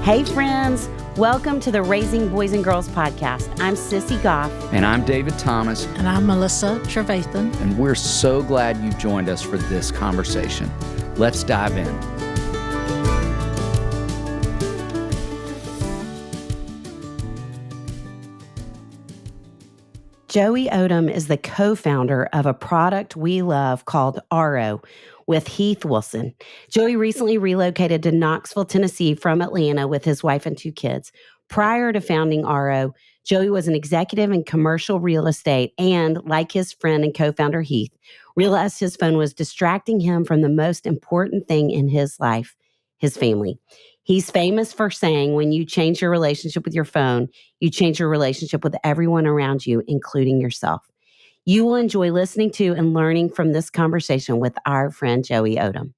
Hey friends, welcome to the Raising Boys and Girls podcast. I'm Sissy Goff. And I'm David Thomas. And I'm Melissa Trevathan. And we're so glad you've joined us for this conversation. Let's dive in. Joey Odom is the co-founder of a product we love called RO with Heath Wilson. Joey recently relocated to Knoxville, Tennessee from Atlanta with his wife and 2 kids. Prior to founding RO, Joey was an executive in commercial real estate and, like his friend and co-founder Heath, realized his phone was distracting him from the most important thing in his life, his family. He's famous for saying, when you change your relationship with your phone, you change your relationship with everyone around you, including yourself. You will enjoy listening to and learning from this conversation with our friend Joey Odom.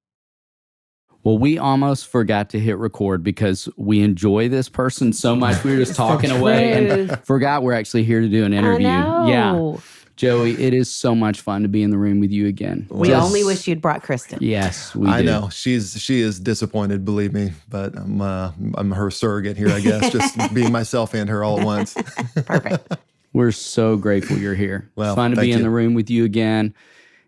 Well, we almost forgot to hit record because we enjoy this person so much. We were just talking away and forgot we're actually here to do an interview. I know. Yeah. Joey, it is so much fun to be in the room with you again. We only wish you'd brought Kristen. Yes, we I do. know. She is disappointed, believe me, but I'm her surrogate here, I guess, just being myself and her all at once. Perfect. We're so grateful you're here. Well, It's fun to be in you. the room with you again.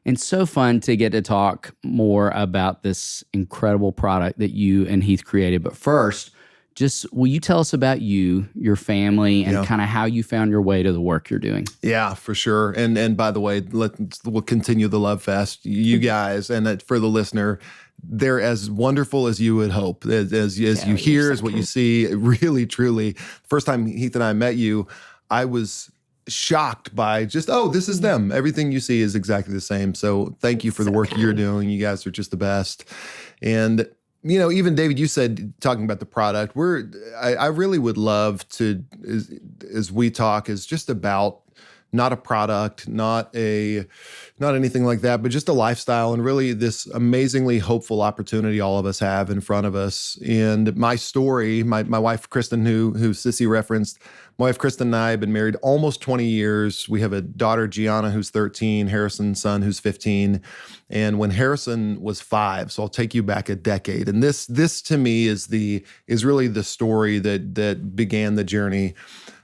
And so fun to get to talk more about this incredible product that you and Heath created. But first, just will you tell us about you, your family, and kind of how you found your way to the work you're doing? Yeah, for sure. And by the way, we'll continue the love fest. You guys, and for the listener, they're as wonderful as you would hope. As you hear, is what you see. Really, truly. First time Heath and I met you, I was shocked by just, this is them. Everything you see is exactly the same. So thank you for the work you're doing. You guys are just the best. And even David, you said, talking about the product, I really would love to, as we talk, is just about not a product, not anything like that, but just a lifestyle and really this amazingly hopeful opportunity all of us have in front of us. And my story, my wife, Kristen, who Sissy referenced, my wife, Kristen, and I have been married almost 20 years. We have a daughter, Gianna, who's 13, Harrison's son, who's 15. And when Harrison was 5, so I'll take you back a decade. And this to me is really the story that began the journey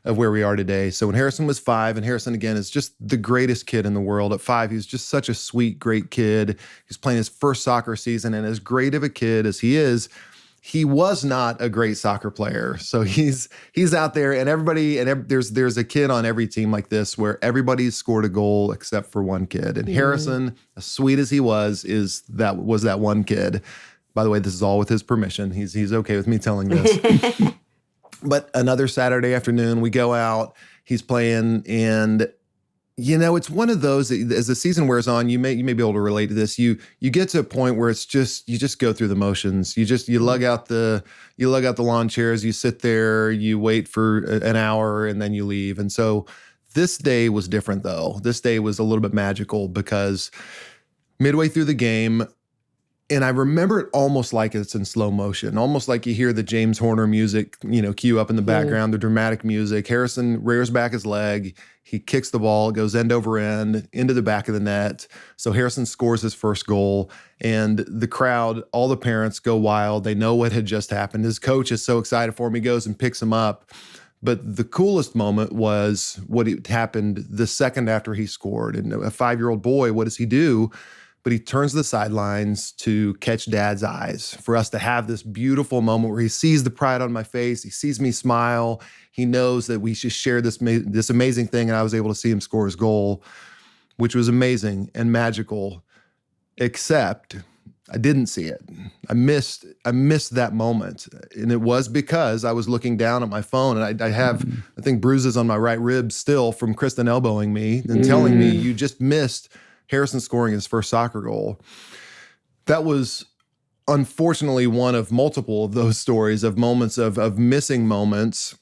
of where we are today. So when Harrison was 5, and Harrison, again, is just the greatest kid in the world. At 5, he's just such a sweet, great kid. He's playing his first soccer season, and as great of a kid as he is, he was not a great soccer player. So he's out there, and there's a kid on every team like this where everybody's scored a goal except for one kid. And Harrison, as sweet as he was that one kid. By the way, this is all with his permission. He's okay with me telling this. But another Saturday afternoon, we go out, he's playing, and it's one of those that, as the season wears on, you may be able to relate to this. You get to a point where it's just, you just go through the motions. You lug out the lawn chairs, you sit there, you wait for an hour, and then you leave. And so this day was different, though. This day was a little bit magical because midway through the game, and I remember it almost like it's in slow motion, almost like you hear the James Horner music, cue up in the background, the dramatic music. Harrison rears back his leg. He kicks the ball, it goes end over end into the back of the net. So Harrison scores his first goal, and the crowd, all the parents go wild. They know what had just happened. His coach is so excited for him. He goes and picks him up. But the coolest moment was what happened the second after he scored. And a 5-year-old boy, what does he do? But he turns to the sidelines to catch Dad's eyes, for us to have this beautiful moment where he sees the pride on my face. He sees me smile. He knows that we should share this amazing thing. And I was able to see him score his goal, which was amazing and magical, except I didn't see it. I missed that moment. And it was because I was looking down at my phone, and I have, I think, bruises on my right rib still from Kristen elbowing me and telling me, you just missed Harrison scoring his first soccer goal. That was unfortunately one of multiple of those stories of moments of missing moments.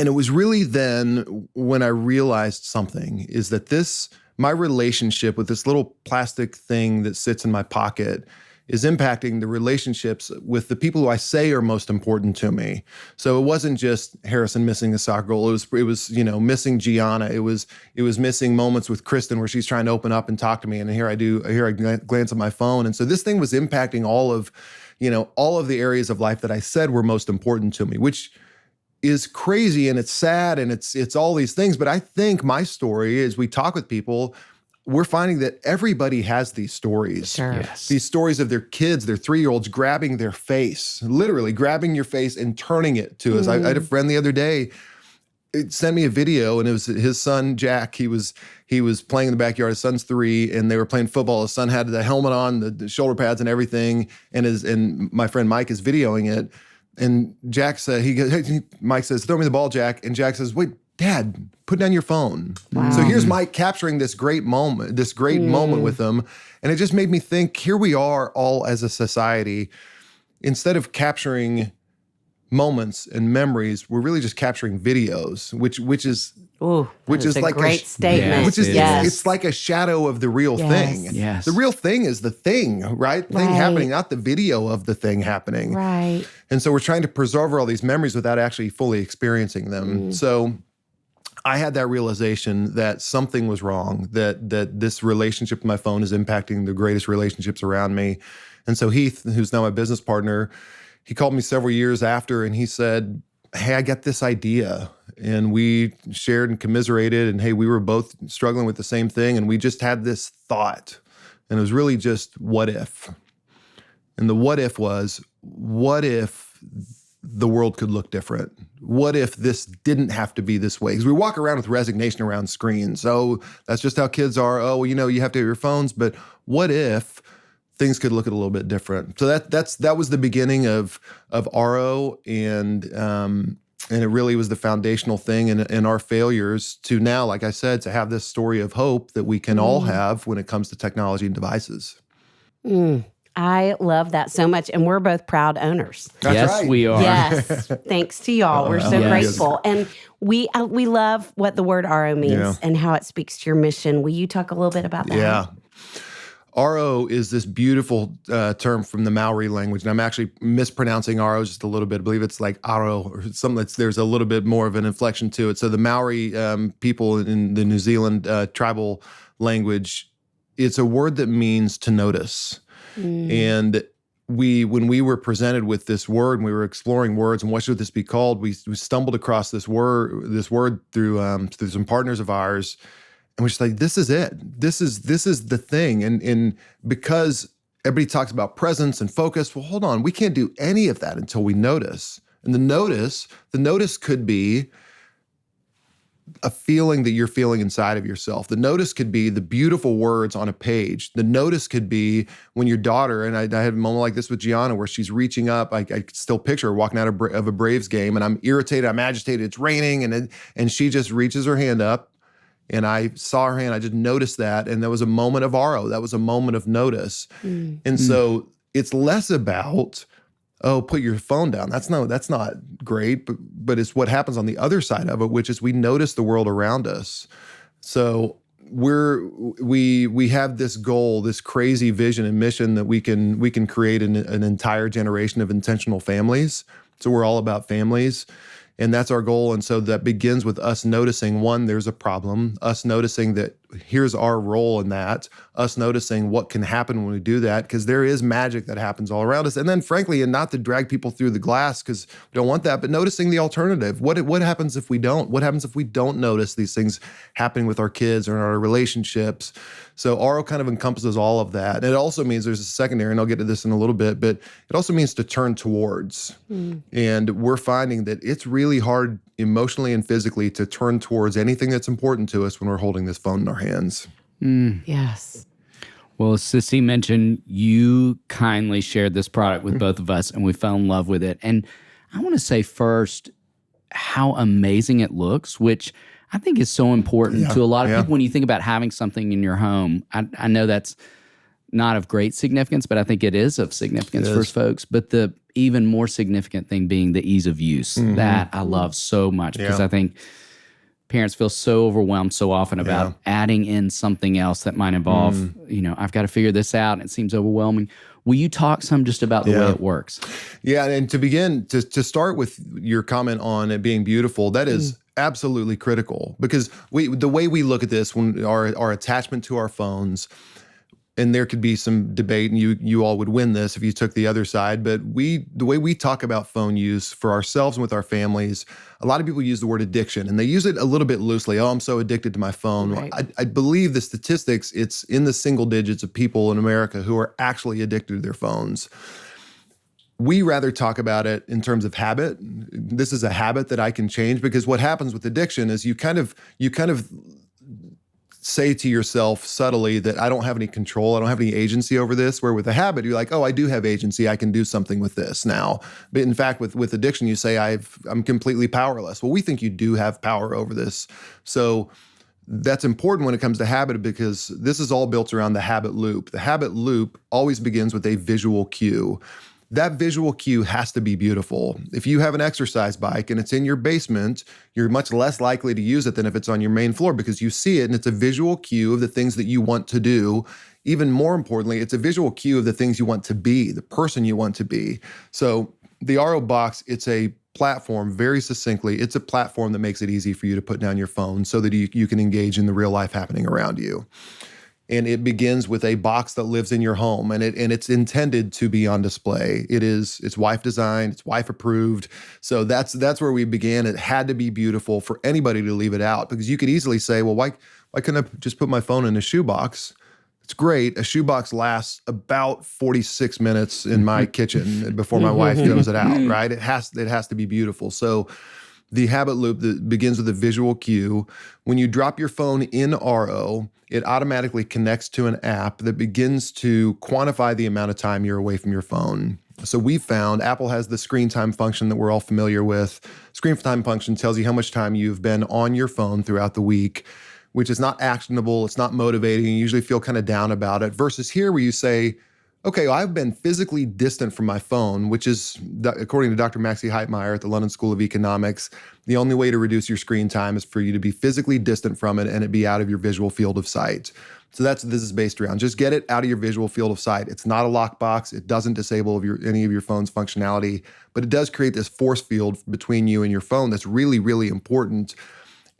And it was really then when I realized something, is that my relationship with this little plastic thing that sits in my pocket is impacting the relationships with the people who I say are most important to me. So it wasn't just Harrison missing a soccer goal. It was missing Gianna. It was missing moments with Kristen where she's trying to open up and talk to me, and here I glance at my phone. And so this thing was impacting all of the areas of life that I said were most important to me, which is crazy and it's sad and it's all these things. But I think my story, as we talk with people, we're finding that everybody has these stories. Sure. Yes. These stories of their kids, their 3-year-olds grabbing their face, literally grabbing your face and turning it to us. I had a friend the other day, it sent me a video, and it was his son, Jack. He was playing in the backyard. His son's 3, and they were playing football. His son had the helmet on, the shoulder pads and everything, and my friend Mike is videoing it. And Jack said, Mike says, "Throw me the ball, Jack." And Jack says, "Wait, Dad, put down your phone." Wow. So here's Mike capturing this great moment with them. And it just made me think, here we are all as a society, instead of capturing moments and memories, we're really just capturing videos, which is like a great statement. Which is it's like a shadow of the real thing. Yes. The real thing is the thing, right? Thing happening, not the video of the thing happening. Right. And so we're trying to preserve all these memories without actually fully experiencing them. So I had that realization that something was wrong, that this relationship with my phone is impacting the greatest relationships around me. And so Heath, who's now my business partner, he called me several years after and he said, "Hey, I got this idea." And we shared and commiserated, and hey, we were both struggling with the same thing, and we just had this thought. And it was really just, what if? And the what if was, what if the world could look different? What if this didn't have to be this way? Because we walk around with resignation around screens. Oh, that's just how kids are. Oh, well, you have to have your phones. But what if things could look a little bit different? So that was the beginning of RO, and it really was the foundational thing in our failures to now, like I said, to have this story of hope that we can all have when it comes to technology and devices. I love that so much. And we're both proud owners. That's yes, right. we are. Yes. Thanks to y'all. We're so Yes. grateful. And we love what the word RO means and how it speaks to your mission. Will you talk a little bit about that? Yeah. RO is this beautiful term from the Maori language, and I'm actually mispronouncing RO just a little bit. I believe it's like Aro or something. There's a little bit more of an inflection to it. So the Maori people in the New Zealand tribal language, it's a word that means to notice. And when we were presented with this word, and we were exploring words and what should this be called, we stumbled across this word through some partners of ours. And we're just like, this is it. This is the thing. And because everybody talks about presence and focus, well, hold on. We can't do any of that until we notice. And the notice could be a feeling that you're feeling inside of yourself. The notice could be the beautiful words on a page. The notice could be when your daughter, and I had a moment like this with Gianna where she's reaching up. I could still picture her walking out of a Braves game, and I'm irritated, I'm agitated, it's raining, and she just reaches her hand up. And I saw her hand, I just noticed that. And there was a moment of RO. That was a moment of notice. And so it's less about, put your phone down. That's not great, but it's what happens on the other side of it, which is we notice the world around us. So we have this goal, this crazy vision and mission that we can create an entire generation of intentional families. So we're all about families. And that's our goal. And so that begins with us noticing, one, there's a problem, us noticing that here's our role in that, us noticing what can happen when we do that, because there is magic that happens all around us. And then frankly, and not to drag people through the glass because we don't want that, but noticing the alternative. What happens if we don't? What happens if we don't notice these things happening with our kids or in our relationships? So RO kind of encompasses all of that. And it also means there's a secondary, and I'll get to this in a little bit, but it also means to turn towards. And we're finding that it's really hard emotionally and physically to turn towards anything that's important to us when we're holding this phone in our hands. Yes. Well, Sissy mentioned you kindly shared this product with both of us, and we fell in love with it. And I want to say first how amazing it looks, which I think is so important to a lot of people when you think about having something in your home. I know that's not of great significance, but I think it is of significance for folks. But the even more significant thing being the ease of use that I love so much because I think parents feel so overwhelmed so often about adding in something else that might involve, I've got to figure this out, and it seems overwhelming. Will you talk some just about the way it works? Yeah, and to begin, to start with your comment on it being beautiful, that is absolutely critical, because the way we look at this, when our attachment to our phones, and there could be some debate, and you all would win this if you took the other side, but the way we talk about phone use for ourselves and with our families, a lot of people use the word addiction, and they use it a little bit loosely. Oh, I'm so addicted to my phone. Right. I believe the statistics, it's in the single digits of people in America who are actually addicted to their phones. We rather talk about it in terms of habit. This is a habit that I can change, because what happens with addiction is you kind of say to yourself subtly that I don't have any control, I don't have any agency over this, where with a habit, you're like, oh, I do have agency, I can do something with this now. But in fact, with addiction, you say, I'm completely powerless. Well, we think you do have power over this. So that's important when it comes to habit, because this is all built around the habit loop. The habit loop always begins with a visual cue. That visual cue has to be beautiful. If you have an exercise bike and it's in your basement, you're much less likely to use it than if it's on your main floor, because you see it and it's a visual cue of the things that you want to do. Even more importantly, it's a visual cue of the things you want to be, the person you want to be. So the RO box, it's a platform, very succinctly, it's a platform that makes it easy for you to put down your phone so that you can engage in the real life happening around you. And it begins with a box that lives in your home, and it's intended to be on display. It's wife designed, it's wife approved. So that's where we began. It had to be beautiful for anybody to leave it out, because you could easily say, well, why couldn't I just put my phone in a shoebox? It's great. A shoebox lasts about 46 minutes in my kitchen before my wife throws it out, right? It has to be beautiful. So the habit loop that begins with a visual cue. When you drop your phone in RO, it automatically connects to an app that begins to quantify the amount of time you're away from your phone. So we found Apple has the screen time function that we're all familiar with. Screen time function tells you how much time you've been on your phone throughout the week, which is not actionable. It's not motivating. You usually feel kind of down about it. Versus here where you say, okay, well, I've been physically distant from my phone, which is, according to Dr. Maxie Heitmeyer at the London School of Economics, the only way to reduce your screen time is for you to be physically distant from it and it be out of your visual field of sight. So that's what this is based around. Just get it out of your visual field of sight. It's not a lockbox. It doesn't disable any of your phone's functionality, but it does create this force field between you and your phone that's really, really important.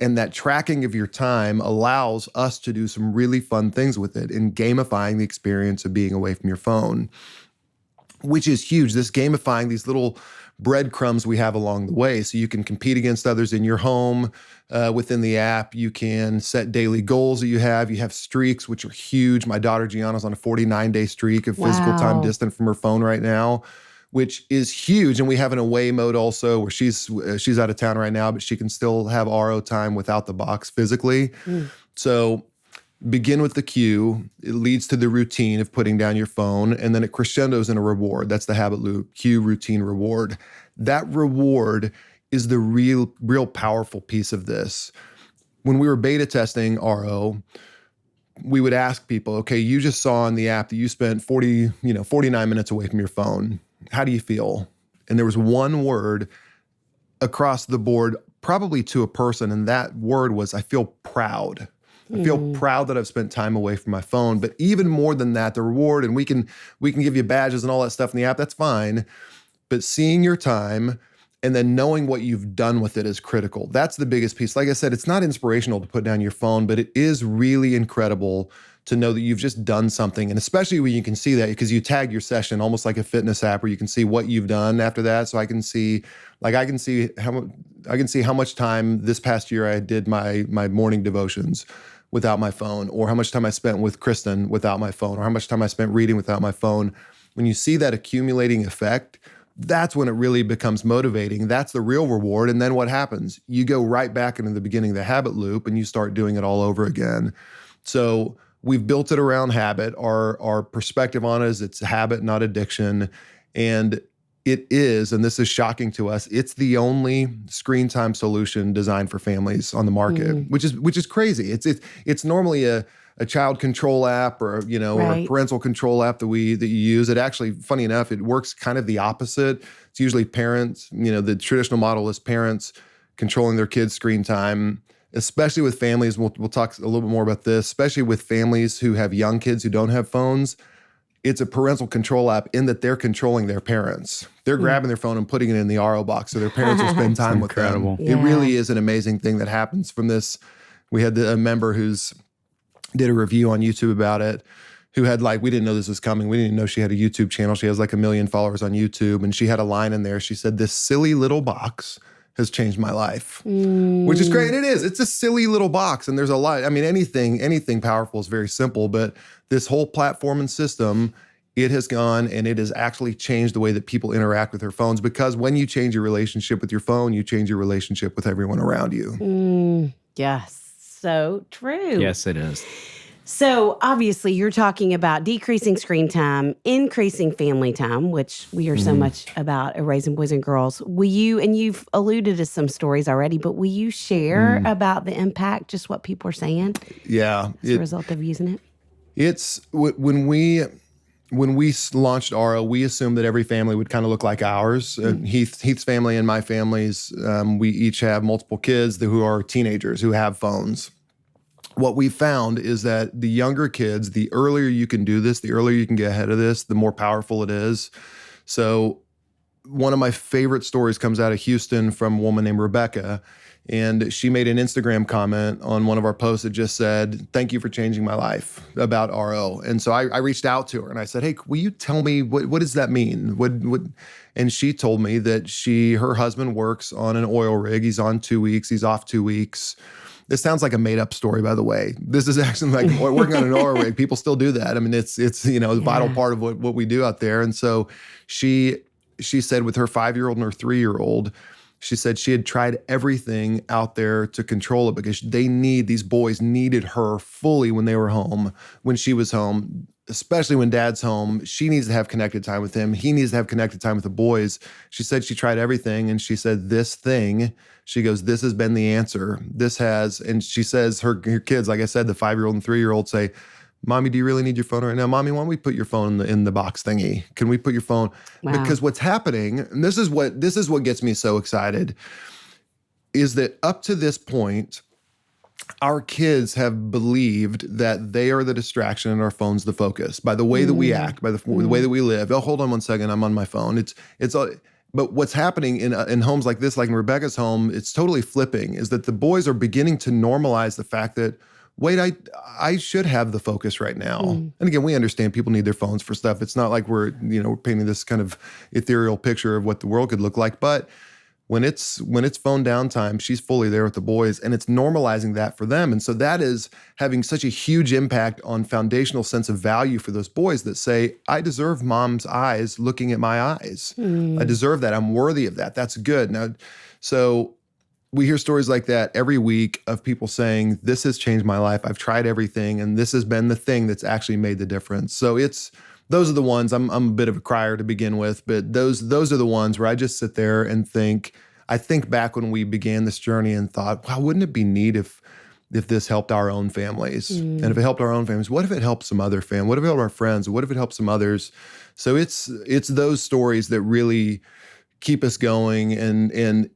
And that tracking of your time allows us to do some really fun things with it in gamifying the experience of being away from your phone, which is huge. This gamifying these little breadcrumbs we have along the way. So you can compete against others in your home within the app. You can set daily goals that you have. You have streaks, which are huge. My daughter Gianna's on a 49-day streak of physical time distant from her phone right now, which is huge. And we have an away mode also where she's out of town right now, but she can still have RO time without the box physically. So begin with the cue. It leads to the routine of putting down your phone, and then it crescendos in a reward. That's the habit loop: cue, routine, reward. That reward is the real powerful piece of this. When we were beta testing RO, we would ask people, okay, you just saw in the app that you spent 49 minutes away from your phone. How do you feel? And there was one word across the board, probably to a person, and that word was, I feel proud. I feel proud that I've spent time away from my phone. But even more than that, the reward, and we can give you badges and all that stuff in the app, that's fine. But seeing your time and then knowing what you've done with it is critical. That's the biggest piece. Like I said, it's not inspirational to put down your phone, but it is really incredible to know that you've just done something. And especially when you can see that, because you tag your session almost like a fitness app where you can see what you've done after that. So I can see how much time this past year I did my morning devotions without my phone, or how much time I spent with Kristen without my phone, or how much time I spent reading without my phone. When you see that accumulating effect, that's when it really becomes motivating. That's the real reward. And then what happens? You go right back into the beginning of the habit loop and you start doing it all over again. So we've built it around habit. Our perspective on it is it's habit, not addiction. And it is, and this is shocking to us, it's the only screen time solution designed for families on the market, which is crazy. It's normally a child control app or or a parental control app that you use. It actually, funny enough, it works kind of the opposite. It's usually parents, the traditional model is parents controlling their kids' screen time, especially with families. We'll talk a little bit more about this, especially with families who have young kids who don't have phones. It's a parental control app in that they're controlling their parents. They're grabbing their phone and putting it in the RO box so their parents will spend time with them. Yeah. It really is an amazing thing that happens from this. We had a member who's did a review on YouTube about it, who had we didn't know this was coming. We didn't know she had a YouTube channel. She has 1 million followers on YouTube. And she had a line in there. She said, "This silly little box has changed my life," which is great. And it is. It's a silly little box. And there's a lot. I mean, anything powerful is very simple, but this whole platform and system, it has gone and it has actually changed the way that people interact with their phones, because when you change your relationship with your phone, you change your relationship with everyone around you. Yes. So true. Yes, it is. So obviously you're talking about decreasing screen time, increasing family time, which we are so much about at Raising Boys and Girls. Will you, and you've alluded to some stories already, but will you share about the impact, just what people are saying Yeah. as a result of using it? It's when we launched RO, we assumed that every family would kind of look like ours. Heath's family and my family's, we each have multiple kids who are teenagers who have phones. What we found is that the younger kids, the earlier you can do this, the earlier you can get ahead of this, the more powerful it is. So one of my favorite stories comes out of Houston from a woman named Rebecca. And she made an Instagram comment on one of our posts that just said, "Thank you for changing my life," about RO. And so I reached out to her and I said, "Hey, will you tell me what does that mean?" And she told me that her husband works on an oil rig. He's on 2 weeks. He's off 2 weeks. This sounds like a made up story, by the way. This is actually working on an oil rig. People still do that. I mean, it's a vital part of what we do out there. And so she said with her 5-year-old and her 3-year-old, she said she had tried everything out there to control it, because these boys needed her fully when they were home, when she was home, especially when dad's home. She needs to have connected time with him. He needs to have connected time with the boys. She said she tried everything, and she said this has been the answer. And she says her kids, like I said, the 5-year-old and 3-year-old say, "Mommy, do you really need your phone right now? Mommy, why don't we put your phone in the box thingy? Can we put your phone?" Wow. Because what's happening, and this is what gets me so excited, is that up to this point, our kids have believed that they are the distraction and our phone's the focus by the way that we act, by the way that we live. "Oh, hold on one second, I'm on my phone." But what's happening in homes like this, like in Rebecca's home, it's totally flipping, is that the boys are beginning to normalize the fact that, wait, I should have the focus right now. And again, we understand people need their phones for stuff. It's not like we're painting this kind of ethereal picture of what the world could look like. But when it's phone downtime, she's fully there with the boys, and it's normalizing that for them. And so that is having such a huge impact on foundational sense of value for those boys that say, "I deserve mom's eyes looking at my eyes. I deserve that. I'm worthy of that. That's good." Now, so we hear stories like that every week of people saying, "This has changed my life. I've tried everything, and this has been the thing that's actually made the difference." So those are the ones. I'm a bit of a crier to begin with, but those are the ones where I just sit there and think. I think back when we began this journey and thought, wow, wouldn't it be neat if this helped our own families? And if it helped our own families, what if it helped some other family? What if it helped our friends? What if it helped some others? So it's those stories that really keep us going and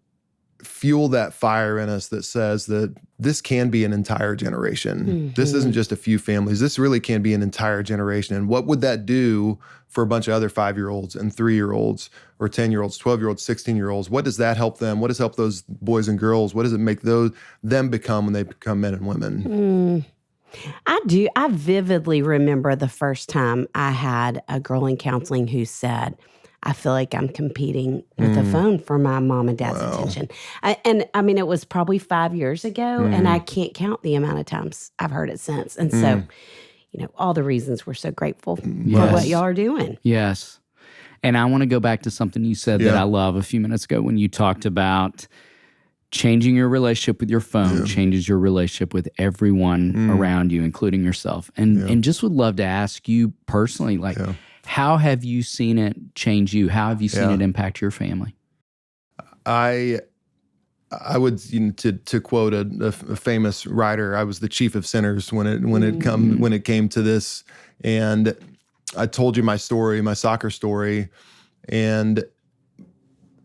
fuel that fire in us that says that this can be an entire generation. This isn't just a few families. This really can be an entire generation. And what would that do for a bunch of other 5-year-olds and 3-year-olds or 10-year-olds, 12-year-olds, 16-year-olds? What does that help them? What does help those boys and girls? What does it make them become when they become men and women? I vividly remember the first time I had a girl in counseling who said, "I feel like I'm competing with the phone for my mom and dad's attention." And I mean, it was probably 5 years ago, and I can't count the amount of times I've heard it since. And so, all the reasons we're so grateful for what y'all are doing. Yes. And I want to go back to something you said that I love a few minutes ago when you talked about changing your relationship with your phone changes your relationship with everyone around you, including yourself. And just would love to ask you personally, how have you seen it change you? How have you seen it impact your family? I would, to quote a famous writer, I was the chief of sinners when it came to this. And I told you my story, my soccer story, and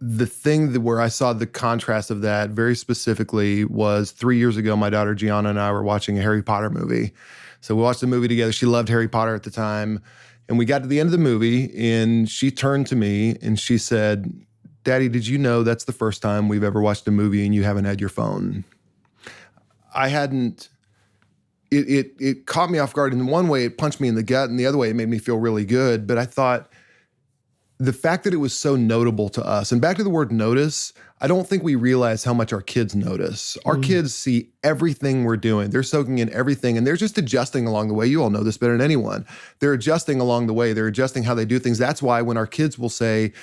the thing where I saw the contrast of that very specifically was 3 years ago, my daughter Gianna and I were watching a Harry Potter movie. So we watched the movie together. She loved Harry Potter at the time. And we got to the end of the movie and she turned to me and she said, Daddy, did you know that's the first time we've ever watched a movie and you haven't had your phone? I hadn't, it caught me off guard. In one way, it punched me in the gut, and the other way, it made me feel really good. But I thought, the fact that it was so notable to us, and back to the word notice, I don't think we realize how much our kids notice. Our kids see everything we're doing. They're soaking in everything, and they're just adjusting along the way. You all know this better than anyone. They're adjusting along the way. They're adjusting how they do things. That's why when our kids will say,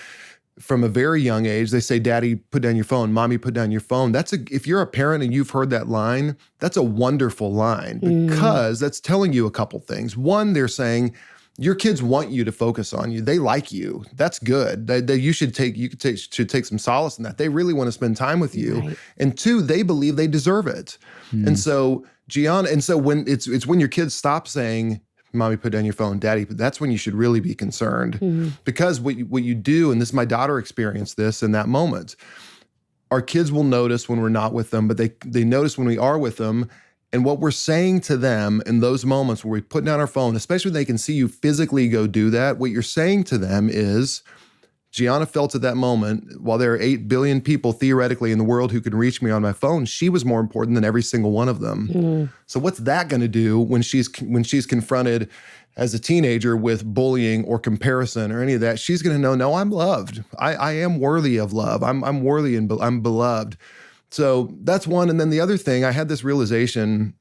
from a very young age, they say, Daddy, put down your phone. Mommy, put down your phone. If you're a parent and you've heard that line, that's a wonderful line because that's telling you a couple things. One, they're saying, your kids want you to focus on you. They like you. That's good. You should take some solace in that. They really want to spend time with you. Right. And two, they believe they deserve it. And so when it's when your kids stop saying, Mommy, put down your phone, Daddy, that's when you should really be concerned. Because what you do, and my daughter experienced this in that moment, our kids will notice when we're not with them, but they notice when we are with them. And what we're saying to them in those moments where we put down our phone, especially when they can see you physically go do that, what you're saying to them is, Gianna felt at that moment, while there are 8 billion people theoretically in the world who can reach me on my phone, she was more important than every single one of them. So what's that going to do when she's confronted as a teenager with bullying or comparison or any of that? She's going to know, no, I'm loved. I am worthy of love. I'm worthy and I'm beloved. So that's one. And then the other thing, I had this realization,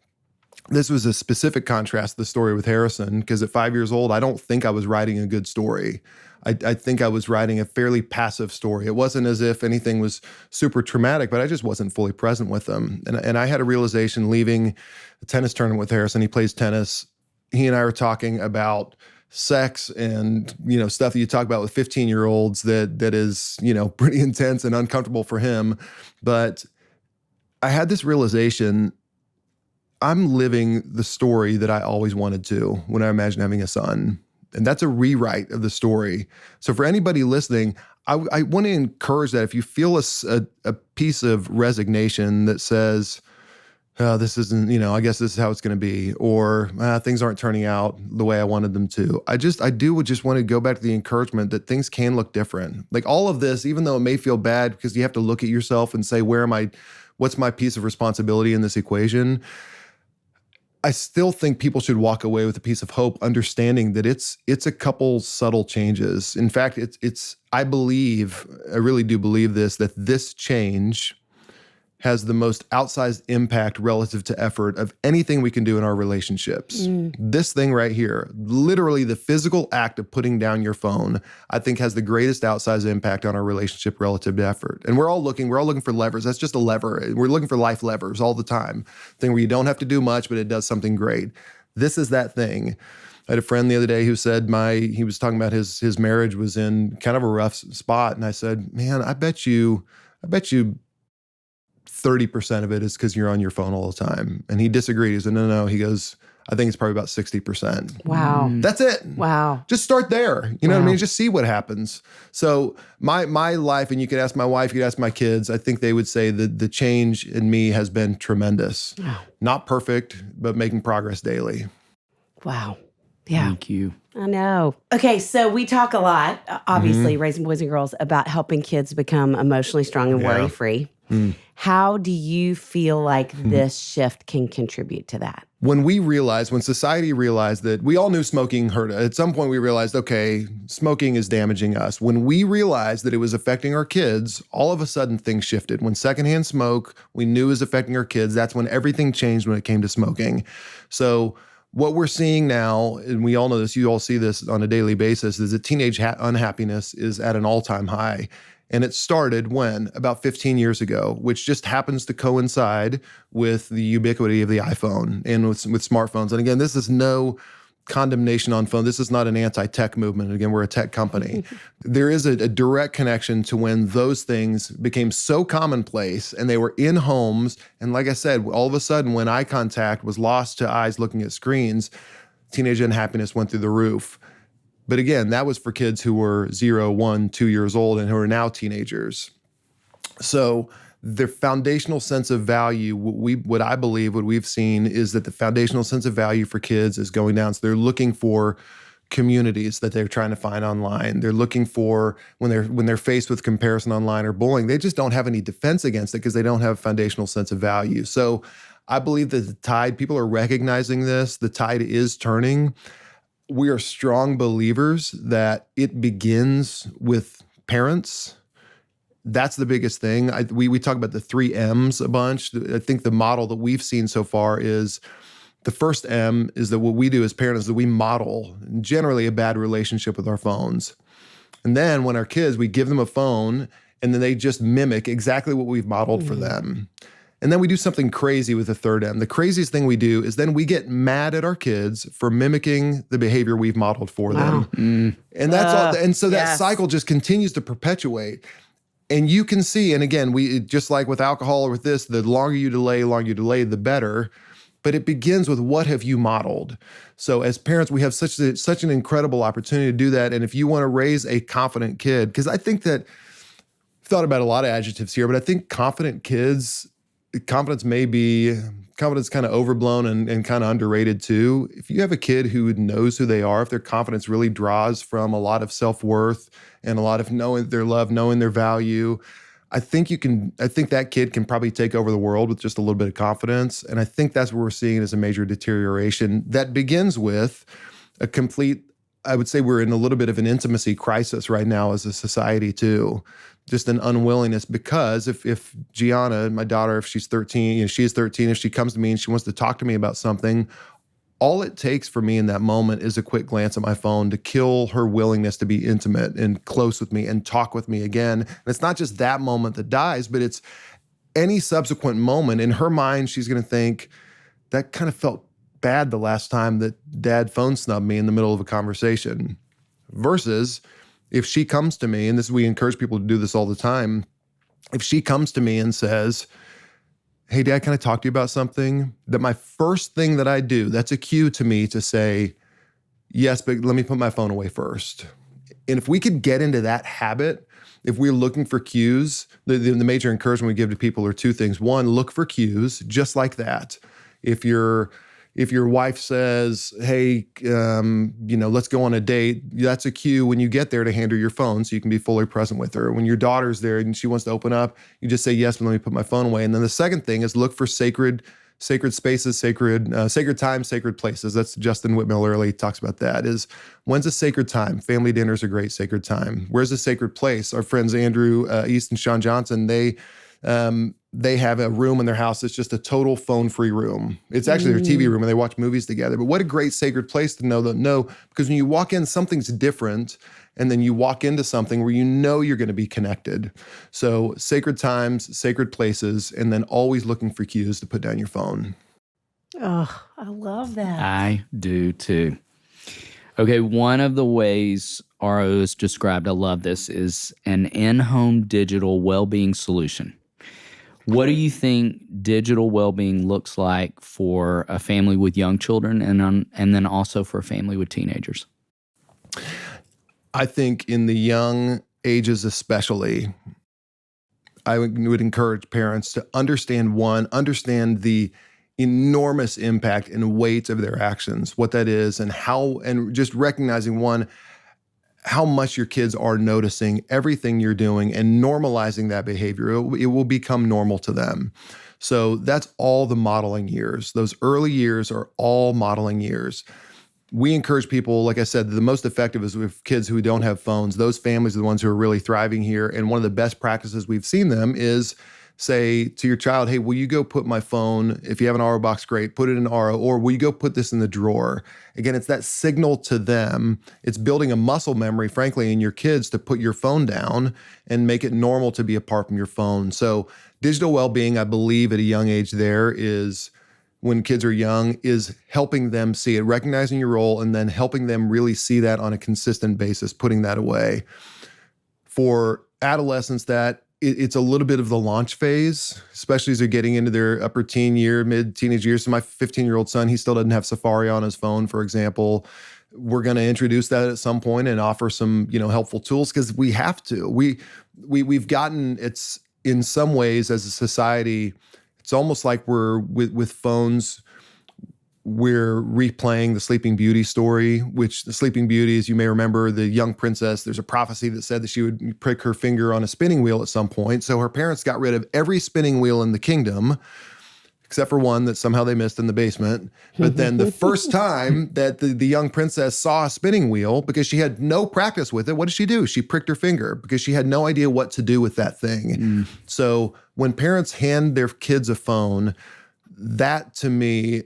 this was a specific contrast to the story with Harrison, because at 5 years old, I don't think I was writing a good story. I think I was writing a fairly passive story. It wasn't as if anything was super traumatic, but I just wasn't fully present with them. And I had a realization leaving a tennis tournament with Harrison. He plays tennis. He and I were talking about sex and, stuff that you talk about with 15-year-olds that is, pretty intense and uncomfortable for him. But I had this realization, I'm living the story that I always wanted to when I imagined having a son. And that's a rewrite of the story. So for anybody listening, I want to encourage that if you feel a piece of resignation that says, this isn't, I guess this is how it's going to be, or things aren't turning out the way I wanted them to. I just want to go back to the encouragement that things can look different. Like all of this, even though it may feel bad because you have to look at yourself and say, what's my piece of responsibility in this equation? I still think people should walk away with a piece of hope, understanding that it's a couple subtle changes. In fact, I really do believe that this change has the most outsized impact relative to effort of anything we can do in our relationships. This thing right here, literally the physical act of putting down your phone, I think has the greatest outsized impact on our relationship relative to effort. And we're all looking for levers. That's just a lever. We're looking for life levers all the time. Thing where you don't have to do much, but it does something great. This is that thing. I had a friend the other day who said he was talking about his marriage was in kind of a rough spot. And I said, man, I bet you 30% of it is because you're on your phone all the time. And he disagreed. He said, no. He goes, I think it's probably about 60%. Wow. That's it. Wow. Just start there. You know what I mean? Just see what happens. So my life, and you could ask my wife, you could ask my kids, I think they would say that the change in me has been tremendous. Wow. Not perfect, but making progress daily. Wow. Yeah. Thank you. I know. Okay, so we talk a lot, obviously, raising boys and girls, about helping kids become emotionally strong and worry-free. How do you feel like this shift can contribute to that? When society realized that we all knew smoking hurt, at some point we realized, okay, smoking is damaging us. When we realized that it was affecting our kids, all of a sudden things shifted. When secondhand smoke, we knew was affecting our kids, that's when everything changed when it came to smoking. So what we're seeing now, and we all know this, you all see this on a daily basis, is that teenage unhappiness is at an all-time high. And it started when? About 15 years ago, which just happens to coincide with the ubiquity of the iPhone and with smartphones. And again, this is no condemnation on phone. This is not an anti-tech movement. Again, we're a tech company. There is a direct connection to when those things became so commonplace and they were in homes. And like I said, all of a sudden when eye contact was lost to eyes looking at screens, teenage unhappiness went through the roof. But again, that was for kids who were 0, 1, 2 years old and who are now teenagers. So their foundational sense of value, what I believe, what we've seen is that the foundational sense of value for kids is going down. So they're looking for communities that they're trying to find online. They're looking for, when they're faced with comparison online or bullying, they just don't have any defense against it because they don't have a foundational sense of value. So I believe that the tide, people are recognizing this, the tide is turning. We are strong believers that it begins with parents. That's the biggest thing. We talk about the 3 M's a bunch. I think the model that we've seen so far is the first M is that what we do as parents is that we model generally a bad relationship with our phones. And then when our kids, we give them a phone and then they just mimic exactly what we've modeled for them. And then we do something crazy with the third M. The craziest thing we do is then we get mad at our kids for mimicking the behavior we've modeled for them. And that's all. And so that cycle just continues to perpetuate. And you can see, and again, just like with alcohol or with this, the longer you delay, the better. But it begins with what have you modeled? So as parents, we have such an incredible opportunity to do that. And if you want to raise a confident kid, because I think that, I've thought about a lot of adjectives here, but I think confident kids, confidence kind of overblown and kind of underrated too. If you have a kid who knows who they are, if their confidence really draws from a lot of self-worth and a lot of knowing their love, knowing their value, I think that kid can probably take over the world with just a little bit of confidence. And I think that's what we're seeing as a major deterioration that begins with a complete, I would say we're in a little bit of an intimacy crisis right now as a society too. Just an unwillingness, because if Gianna, my daughter, if she's 13, she is 13, if she comes to me and she wants to talk to me about something, all it takes for me in that moment is a quick glance at my phone to kill her willingness to be intimate and close with me and talk with me again. And it's not just that moment that dies, but it's any subsequent moment. In her mind, she's going to think, that kind of felt bad the last time that dad phone snubbed me in the middle of a conversation. Versus if she comes to me, and we encourage people to do this all the time, if she comes to me and says, hey, Dad, can I talk to you about something? That my first thing that I do, that's a cue to me to say, yes, but let me put my phone away first. And if we could get into that habit, if we're looking for cues, the major encouragement we give to people are 2 things. 1, look for cues, just like that. If your wife says, hey, let's go on a date, that's a cue when you get there to hand her your phone so you can be fully present with her. When your daughter's there and she wants to open up, you just say, yes, but let me put my phone away. And then the second thing is look for sacred spaces, sacred times, sacred places. That's Justin Whitmiller early talks about that, is when's a sacred time? Family dinner is a great sacred time. Where's a sacred place? Our friends Andrew East and Sean Johnson, they have a room in their house that's just a total phone-free room. It's actually their TV room and they watch movies together. But what a great sacred place to know, because when you walk in, something's different, and then you walk into something where you know you're going to be connected. So sacred times, sacred places, and then always looking for cues to put down your phone. Oh, I love that. I do too. Okay, one of the ways RO is described, I love this, is an in-home digital well-being solution. What do you think digital well-being looks like for a family with young children and then also for a family with teenagers? I think in the young ages especially, I would encourage parents to understand the enormous impact and weight of their actions, what that is, and just recognizing how much your kids are noticing everything you're doing and normalizing that behavior. It will become normal to them. So that's all the modeling years. Those early years are all modeling years. We encourage people, like I said, the most effective is with kids who don't have phones. Those families are the ones who are really thriving here. And one of the best practices we've seen them is say to your child, hey, will you go put my phone, if you have an RO box, great, put it in RO, or will you go put this in the drawer? Again, it's that signal to them. It's building a muscle memory, frankly, in your kids to put your phone down and make it normal to be apart from your phone. So digital well-being, I believe at a young age there is, when kids are young, is helping them see it, recognizing your role, and then helping them really see that on a consistent basis, putting that away. For adolescents, it's a little bit of the launch phase, especially as they're getting into their upper mid-teenage years. So my 15-year-old son, he still doesn't have Safari on his phone, for example. we're going to introduce that at some point and offer some, helpful tools, because we have to. We've gotten, it's in some ways as a society, it's almost like we're with phones, we're replaying the Sleeping Beauty story, which the Sleeping Beauty, as you may remember, the young princess, there's a prophecy that said that she would prick her finger on a spinning wheel at some point. So her parents got rid of every spinning wheel in the kingdom, except for one that somehow they missed in the basement. But then the first time that the young princess saw a spinning wheel, because she had no practice with it, what did she do? She pricked her finger because she had no idea what to do with that thing. So when parents hand their kids a phone, that to me,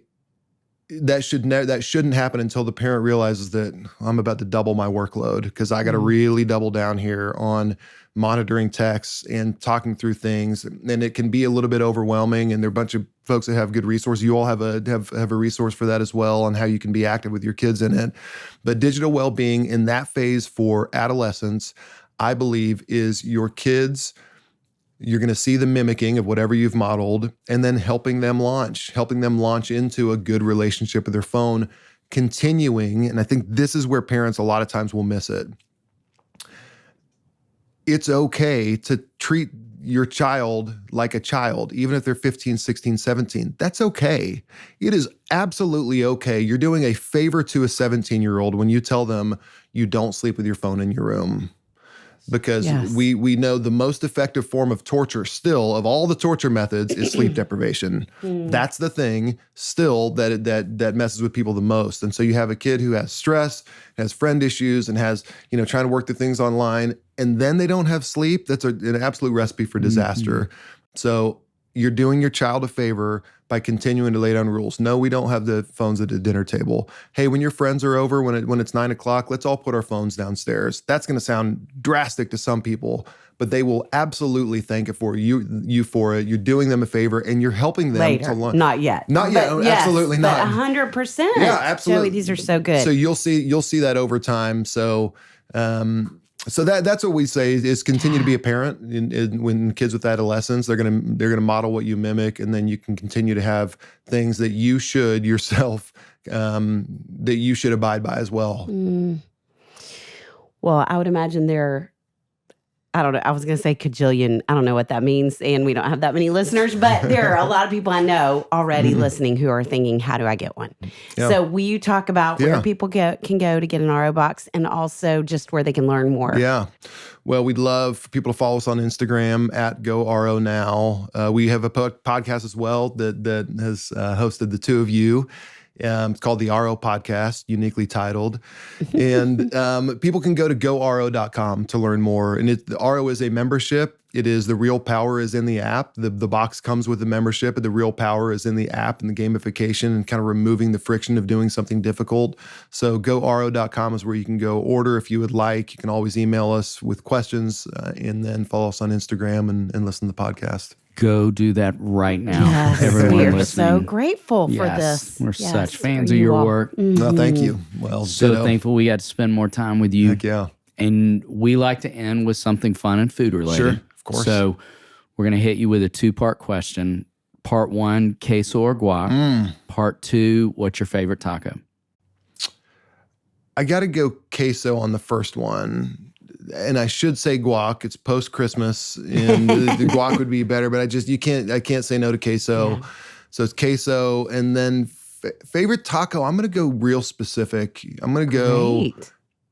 that shouldn't happen until the parent realizes that I'm about to double my workload, because I got to really double down here on monitoring texts and talking through things. And it can be a little bit overwhelming, and there are a bunch of folks that have good resources. You all have a resource for that as well, on how you can be active with your kids in it. But digital well-being in that phase for adolescence, I believe, is your kids. You're going to see the mimicking of whatever you've modeled, and then helping them launch into a good relationship with their phone, continuing. And I think this is where parents a lot of times will miss it. It's okay to treat your child like a child, even if they're 15, 16, 17. That's okay. It is absolutely okay. You're doing a favor to a 17-year-old when you tell them you don't sleep with your phone in your room. Because we know the most effective form of torture still, of all the torture methods, is sleep deprivation. That's the thing still that messes with people the most. And so you have a kid who has stress, has friend issues, and has, trying to work through things online, and then they don't have sleep. That's an absolute recipe for disaster. So you're doing your child a favor by continuing to lay down rules. No, we don't have the phones at the dinner table. Hey, when your friends are over, when it's 9 o'clock, let's all put our phones downstairs. That's going to sound drastic to some people, but they will absolutely thank it for you for it. You're doing them a favor, and you're helping them Later. to learn. Not yet. Not yet. But yes, absolutely not. 100%. Yeah, absolutely. Joey, these are so good. So you'll see that over time. So. So that's what we say is continue to be a parent. When kids with adolescence, they're gonna model what you mimic, and then you can continue to have things that you should yourself that you should abide by as well. Well, I would imagine I don't know. I was going to say cajillion. I don't know what that means, and we don't have that many listeners, but there are a lot of people I know already listening who are thinking, how do I get one? Yeah. So will you talk about where people can go to get an RO box, and also just where they can learn more? Yeah. Well, we'd love for people to follow us on Instagram at GoRONow. We have a podcast as well that has hosted the two of you. It's called the RO Podcast, uniquely titled. And people can go to GoRO.com to learn more. And the RO is a membership. It is the real power is in the app. The box comes with the membership, but the real power is in the app and the gamification and kind of removing the friction of doing something difficult. So GoRO.com is where you can go order if you would like. You can always email us with questions and then follow us on Instagram and listen to the podcast. Go do that right now. Yes, everyone we are listening. So grateful for this. We're such fans of your work. No, thank you. Well, so thankful we got to spend more time with you. Heck yeah. And we like to end with something fun and food related. Sure, of course. So we're going to hit you with a 2-part question. Part 1, queso or guac. Part 2, what's your favorite taco? I got to go queso on the first one. And I should say guac. It's post-Christmas, and the guac would be better. But I can't say no to queso. Yeah. So it's queso, and then favorite taco. I'm gonna go real specific. I'm gonna go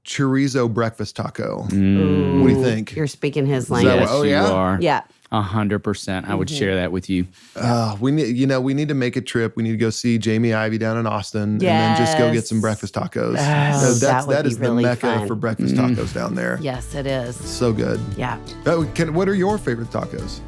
chorizo breakfast taco. What do you think? You're speaking his language. Yes, you are. Yeah. 100%. I would share that with you. We need to make a trip. We need to go see Jamie Ivey down in Austin, and then just go get some breakfast tacos. That is really the mecca for breakfast tacos down there. Yes, it is. So good. Yeah. What are your favorite tacos?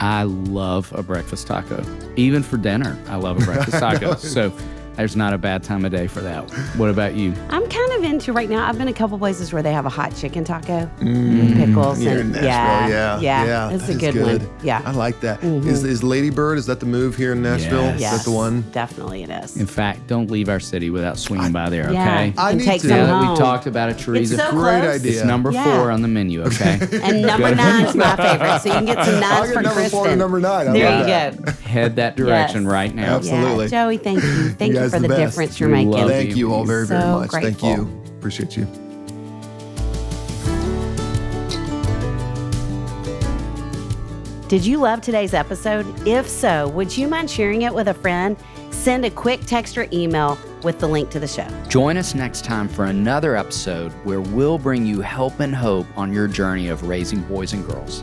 I love a breakfast taco. Even for dinner, I love a breakfast taco. So there's not a bad time of day for that. What about you? I'm kind of into right now. I've been a couple places where they have a hot chicken taco with pickles. Here and in Nashville, yeah. It's a good one. Yeah. I like that. Is Lady Bird, is that the move here in Nashville? Yes. Is that the one? Definitely it is. In fact, don't leave our city without swinging by there, okay? I need take to. some Now that home. we talked about a chorizo. It's so Great close. idea. It's number 4 on the menu, okay? And number 9 is my favorite. So you can get some 9s for number Kristen. 4 to number 9. There you go. Head that direction right now. Absolutely. Yeah. Joey, thank you. Thank you guys for the the best. difference you're We making. love Thank you all very, very So much. Thank grateful. you. Appreciate you. Did you love today's episode? If so, would you mind sharing it with a friend? Send a quick text or email with the link to the show. Join us next time for another episode where we'll bring you help and hope on your journey of raising boys and girls.